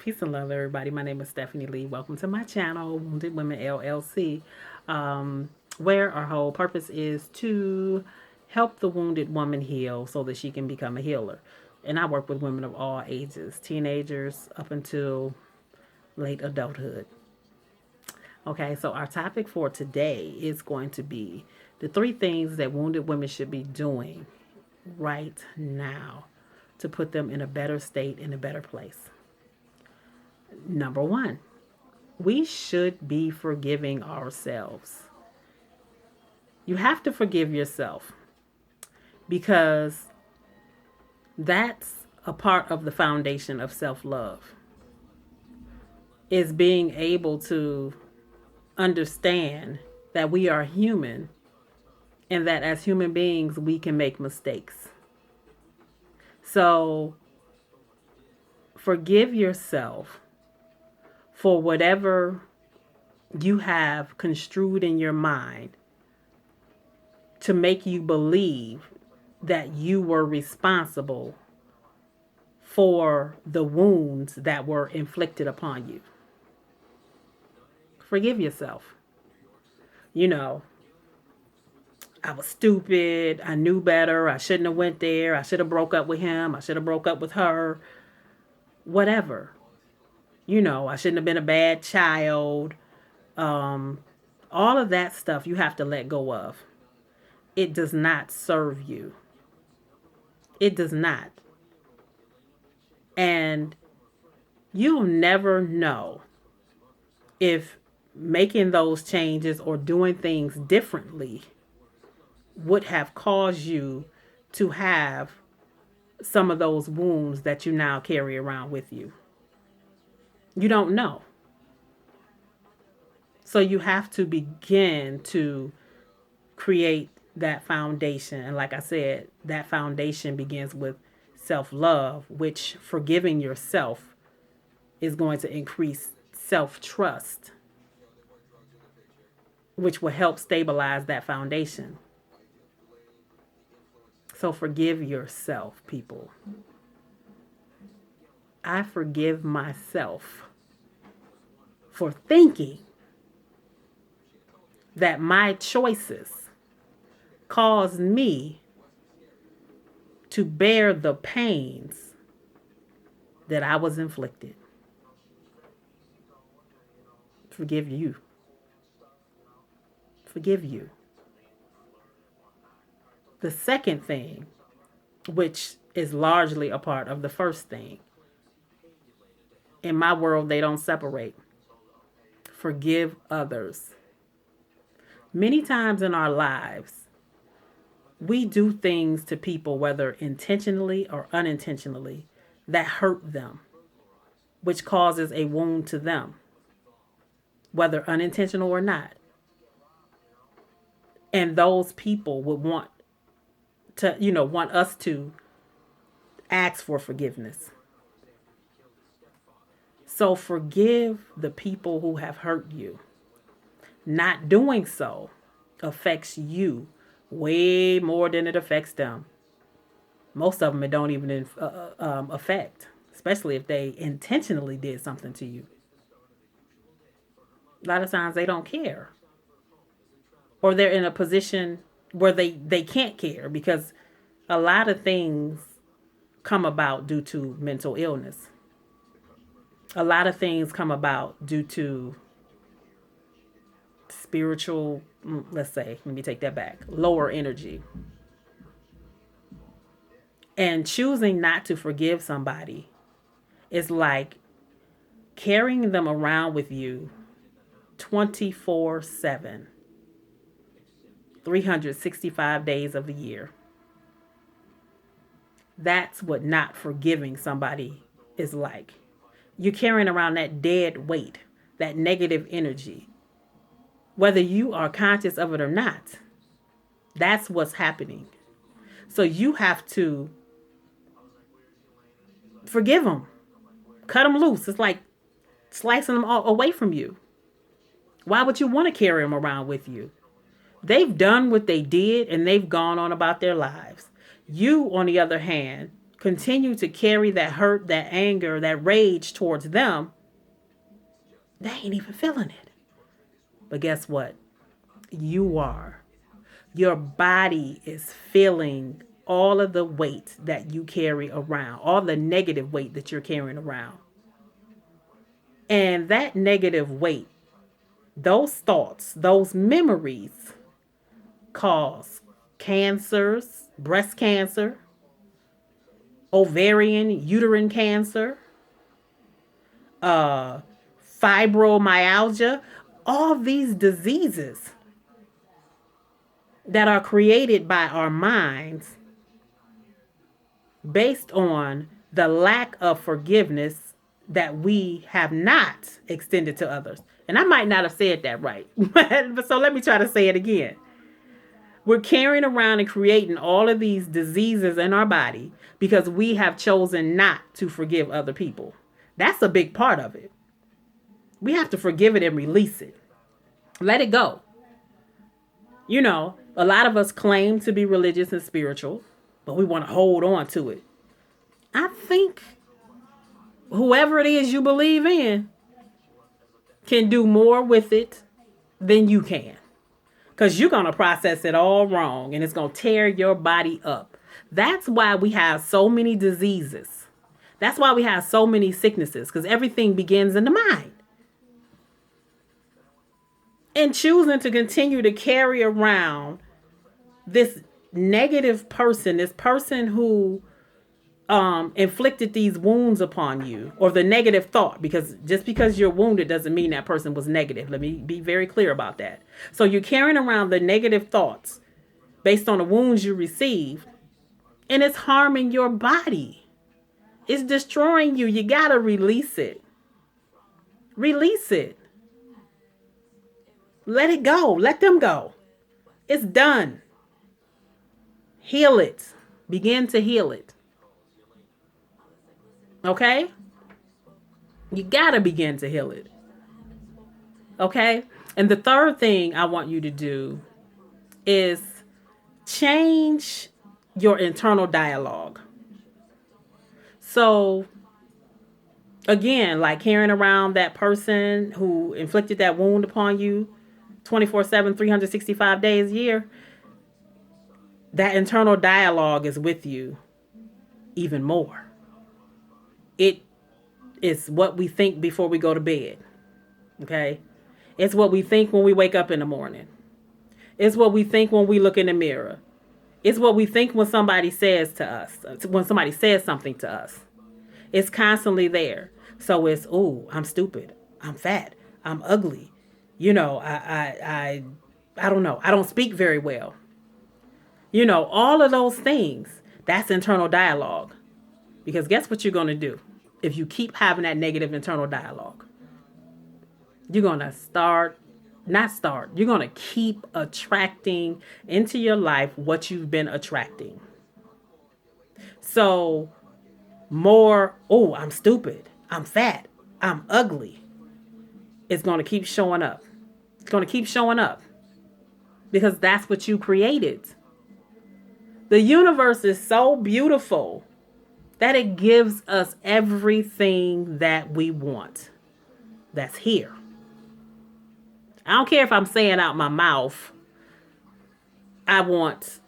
Peace and love, everybody. My name is Stephanie Lee. Welcome to my channel, Wounded Women LLC, where our whole purpose is to help the wounded woman heal so that she can become a healer. And I work with women of all ages, teenagers up until late adulthood. Okay, so our topic for today is going to be the three things that wounded women should be doing right now to put them in a better state, in a better place. Number one, we should be forgiving ourselves. You have to forgive yourself because that's a part of the foundation of self-love, is being able to understand that we are human and that as human beings we can make mistakes. So forgive yourself for whatever you have construed in your mind to make you believe that you were responsible for the wounds that were inflicted upon you. Forgive yourself. You know, I was stupid. I knew better. I shouldn't have went there. I should have broke up with him. I should have broke up with her. Whatever. I shouldn't have been a bad child. All of that stuff you have to let go of. It does not serve you. It does not. And you'll never know if making those changes or doing things differently would have caused you to have some of those wounds that you now carry around with you. You don't know. So you have to begin to create that foundation. And like I said, that foundation begins with self-love, which forgiving yourself is going to increase self-trust, which will help stabilize that foundation. So forgive yourself, people. I forgive myself for thinking that my choices caused me to bear the pains that I was inflicted. Forgive you. Forgive you. The second thing, which is largely a part of the first thing, in my world, they don't separate. Forgive others. Many times in our lives, we do things to people, whether intentionally or unintentionally, that hurt them, which causes a wound to them, whether unintentional or not. And those people would want us to ask for forgiveness. So forgive the people who have hurt you. Not doing so affects you way more than it affects them. Most of them it don't even affect, especially if they intentionally did something to you. A lot of times they don't care, or they're in a position where they can't care because a lot of things come about due to mental illness. A lot of things come about due to spiritual, let's say, let me take that back, lower energy. And choosing not to forgive somebody is like carrying them around with you 24/7, 365 days of the year. That's what not forgiving somebody is like. You're carrying around that dead weight, that negative energy. Whether you are conscious of it or not, that's what's happening. So you have to forgive them. Cut them loose. It's like slicing them all away from you. Why would you want to carry them around with you? They've done what they did and they've gone on about their lives. You, on the other hand, continue to carry that hurt, that anger, that rage towards them, they ain't even feeling it. But guess what? You are. Your body is feeling all of the weight that you carry around, all the negative weight that you're carrying around. And that negative weight, those thoughts, those memories cause cancers, breast cancer, ovarian, uterine cancer, fibromyalgia, all these diseases that are created by our minds based on the lack of forgiveness that we have not extended to others. And I might not have said that right, but so let me try to say it again. We're carrying around and creating all of these diseases in our body because we have chosen not to forgive other people. That's a big part of it. We have to forgive it and release it. Let it go. You know, a lot of us claim to be religious and spiritual, but we want to hold on to it. I think whoever it is you believe in can do more with it than you can. Because you're going to process it all wrong and it's going to tear your body up. That's why we have so many diseases. That's why we have so many sicknesses, because everything begins in the mind. And choosing to continue to carry around this negative person, this person who inflicted these wounds upon you, or the negative thought, because just because you're wounded doesn't mean that person was negative. Let me be very clear about that. So you're carrying around the negative thoughts based on the wounds you received, and it's harming your body. It's destroying you. You got to release it. Release it. Let it go. Let them go. It's done. Heal it. Begin to heal it. Okay? You got to begin to heal it. Okay? And the third thing I want you to do is change your internal dialogue. So, again, like carrying around that person who inflicted that wound upon you 24/7, 365 days a year, that internal dialogue is with you even more. It is what we think before we go to bed. Okay? It's what we think when we wake up in the morning. It's what we think when we look in the mirror. It's what we think when somebody says to us, when somebody says something to us. It's constantly there. So it's, oh, I'm stupid. I'm fat. I'm ugly. You know, I don't know. I don't speak very well. You know, all of those things, that's internal dialogue. Because guess what you're going to do if you keep having that negative internal dialogue? You're going to you're going to keep attracting into your life what you've been attracting. So more, oh, I'm stupid, I'm fat, I'm ugly, it's going to keep showing up. It's going to keep showing up because that's what you created. The universe is so beautiful that it gives us everything that we want that's here. I don't care if I'm saying out my mouth, I want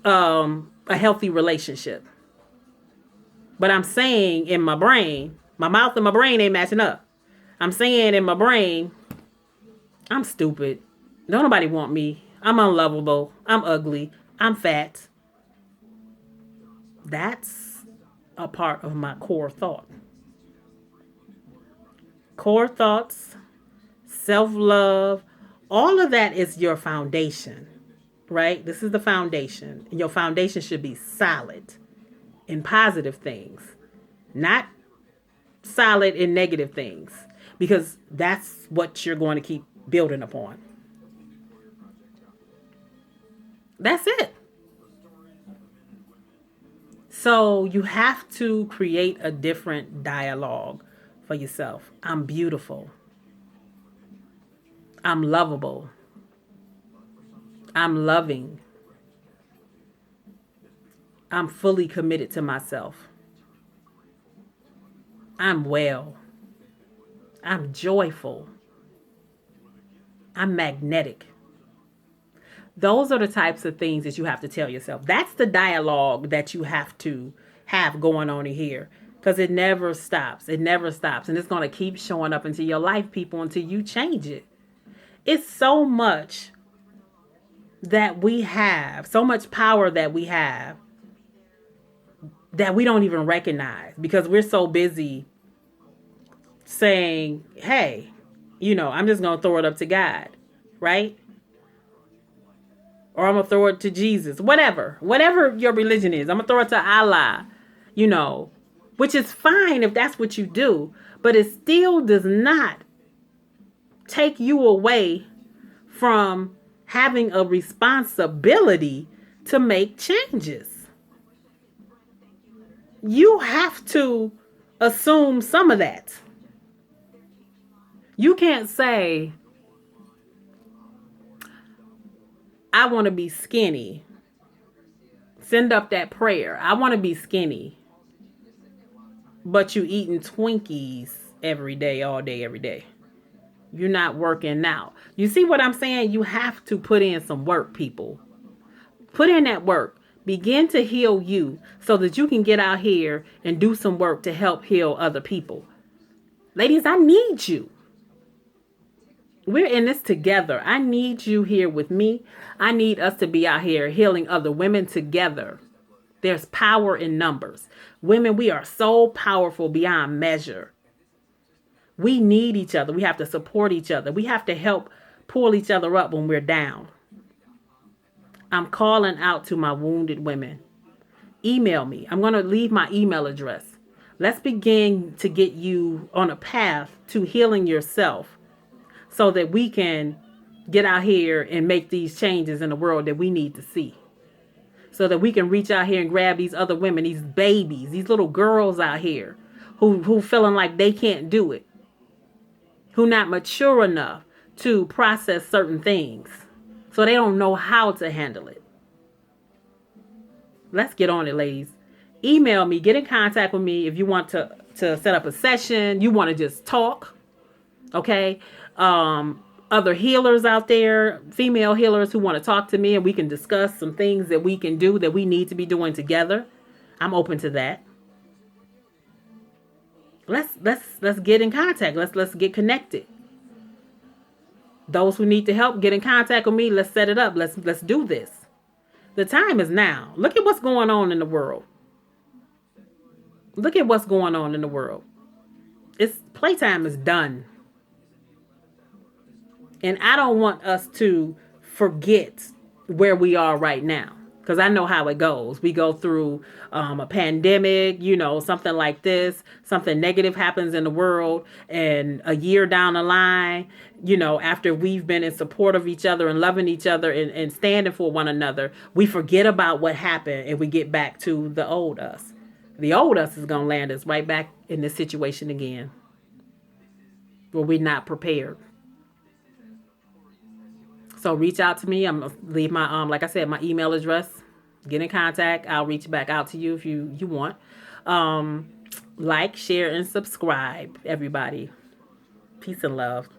a healthy relationship. But I'm saying in my brain, my mouth and my brain ain't matching up. I'm saying in my brain, I'm stupid. Don't nobody want me. I'm unlovable. I'm ugly. I'm fat. That's a part of my core thought. Core thoughts, self-love, all of that is your foundation, right? This is the foundation. And your foundation should be solid in positive things, not solid in negative things, because that's what you're going to keep building upon. That's it. So you have to create a different dialogue for yourself. I'm beautiful. I'm lovable. I'm loving. I'm fully committed to myself. I'm well. I'm joyful. I'm magnetic. Those are the types of things that you have to tell yourself. That's the dialogue that you have to have going on in here, because it never stops. It never stops. And it's going to keep showing up into your life, people, until you change it. It's so much that we have, so much power that we have that we don't even recognize because we're so busy saying, hey, I'm just going to throw it up to God, right? Or I'm going to throw it to Jesus, whatever your religion is. I'm going to throw it to Allah, which is fine if that's what you do, but it still does not take you away from having a responsibility to make changes. You have to assume some of that. You can't say, I want to be skinny. Send up that prayer. I want to be skinny. But you eating Twinkies every day, all day, every day. You're not working out. You see what I'm saying? You have to put in some work, people. Put in that work. Begin to heal you so that you can get out here and do some work to help heal other people. Ladies, I need you. We're in this together. I need you here with me. I need us to be out here healing other women together. There's power in numbers. Women, we are so powerful beyond measure. We need each other. We have to support each other. We have to help pull each other up when we're down. I'm calling out to my wounded women. Email me. I'm going to leave my email address. Let's begin to get you on a path to healing yourself so that we can get out here and make these changes in the world that we need to see. So that we can reach out here and grab these other women, these babies, these little girls out here who feeling like they can't do it. Who not mature enough to process certain things. So they don't know how to handle it. Let's get on it, ladies. Email me. Get in contact with me if you want to set up a session. You want to just talk. Okay? Other healers out there, female healers who want to talk to me and we can discuss some things that we can do that we need to be doing together. I'm open to that. Let's get in contact. Let's get connected. Those who need to help, get in contact with me. Let's set it up. Let's do this. The time is now. Look at what's going on in the world. Look at what's going on in the world. It's playtime is done. And I don't want us to forget where we are right now. Because I know how it goes. We go through a pandemic, something like this. Something negative happens in the world. And a year down the line, after we've been in support of each other and loving each other and standing for one another, we forget about what happened and we get back to the old us. The old us is going to land us right back in this situation again. Where we're not prepared. So reach out to me. I'm going to leave my, like I said, my email address. Get in contact. I'll reach back out to you if you want. Like, share, and subscribe, everybody. Peace and love.